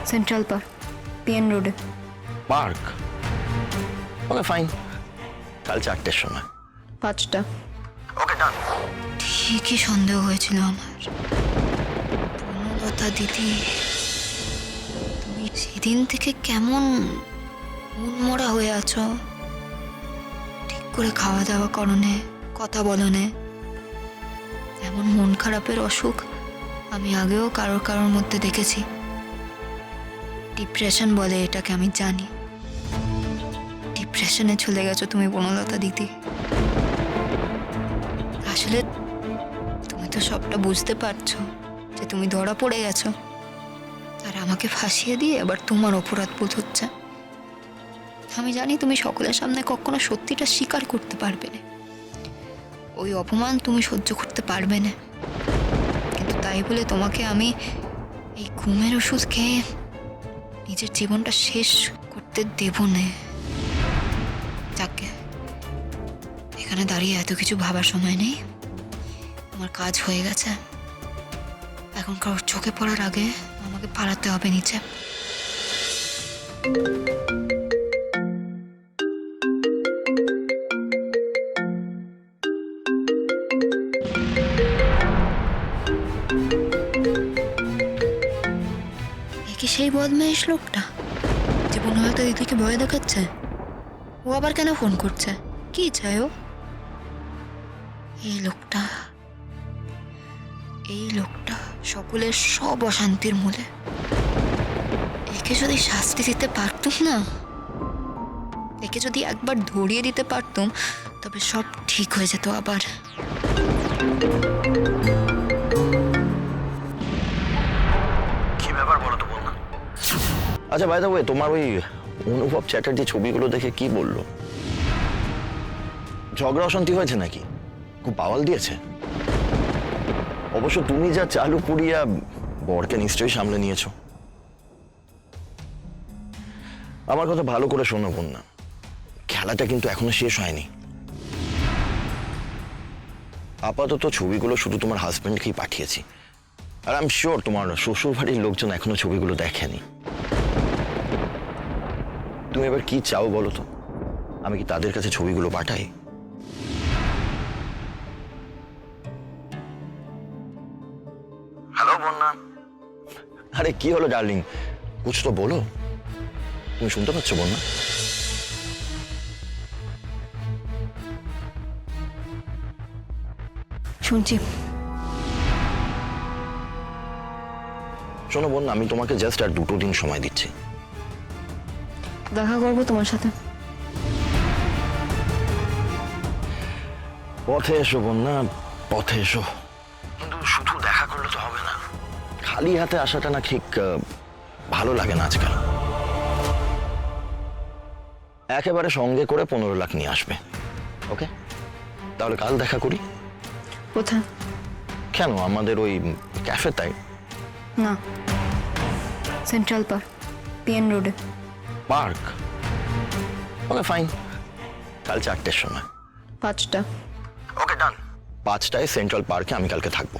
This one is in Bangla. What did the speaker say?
সেন্ট্রাল পার্ক, পিএন রোডে। পার্ক? ওকে ফাইন, কাল 4টের সময়। 5টা। ওকে ডান। ঠিকই সন্দেহ হয়েছিল আমার। বনলতা দিদি, তুমি সেদিন থেকে কেমন মনমরা হয়ে আছো। ঠিক করে খাওয়া দাওয়া করনে, কথা বলনে। এমন মন খারাপের অসুখ আমি আগেও কারোর মধ্যে দেখেছি। ডিপ্রেশন বলে এটাকে, আমি জানি। ডিপ্রেশনে চলে গেছো তুমি বনলতা দিদি। আসলে তুমি তো সবটা বুঝতে পারছো যে তুমি ধরা পড়ে গেছো, আর আমাকে ফাঁসিয়ে দিয়ে আবার তোমার অপরাধ বোধ হচ্ছে। আমি জানি তুমি সকলের সামনে কখনো সত্যিটা স্বীকার করতে পারবে না, ওই অপমান তুমি সহ্য করতে পারবে না। কিন্তু তাই বলে তোমাকে আমি এই ঘুমের ওষুধ খেয়ে নিজের জীবনটা শেষ করতে দেব না। যাকে এখানে দাঁড়িয়ে এত কিছু ভাবার সময় নেই, আমার কাজ হয়ে গেছে। এখন কারোর চোখে পড়ার আগে আমাকে পালাতে হবে নিচে। এ কি সেই বদমাইশ লোকটা যে বনলতা দিদিকে ভয় দেখাচ্ছে? ও আবার কেন ফোন করছে? কি চায় ও? এই লোকটা সকলের সব অশান্তির মূলে। একে যদি শাস্তি দিতে পারতুম না, একে যদি একবার ধরিয়ে দিতে পারতুম, তবে সব ঠিক হয়ে যেত আবার। কি ব্যাপার বলো তো, বল না। আচ্ছা বাই দ্য ওয়ে, তোমার ওই অনুভব চ্যাটার্জি ছবিগুলো দেখে কি বললো? ঝগড়া অশান্তি হয়েছে নাকি? খুব বাওয়াল দিয়েছে? অবশ্য তুমি যা চালু পুড়িয়া বরকে নিশ্চয়ই সামলে নিয়েছো। আমার কথা ভালো করে শোনো বন্যা, খেলাটা কিন্তু এখনো শেষ হয়নি। আপাতত ছবিগুলো শুধু তোমার হাজবেন্ডকেই পাঠিয়েছি, আর আই এম শিওর তোমার শ্বশুর বাড়ির লোকজন এখনো ছবিগুলো দেখেনি। তুমি এবার কি চাও বলো তো? আমি কি তাদের কাছে ছবিগুলো পাঠাই? হ্যালো বন্যা। আরে কি হলো ডার্লিং, কুছ তো বলো। তুমি শুনতে পাচ্ছ বন্যা? শুনছি। শোনো বন্যা, আমি তোমাকে জাস্ট আর 2টো দিন সময় দিচ্ছি। দেখা করবো তোমার সাথে। পথে এসো বন্যা, পথে এসো। কিন্তু শুধু দেখা করলে তো হবে না, খালি হাতে আসাটা না ঠিক ভালো লাগে না আজকাল। একেবারে সঙ্গে করে 15 লাখ নিয়ে আসবে। ওকে, তাহলে কাল দেখা করি। কোথায়? কেন, আমাদের ওই ক্যাফে? তাই না, সেন্ট্রাল পার্ক, পিএন রোডে। পার্ক? ওকে ফাইন, কাল 4টের সময়। 5টা। ওকে ডান। 5টায় সেন্ট্রাল পার্কে আমি কালকে থাকবো।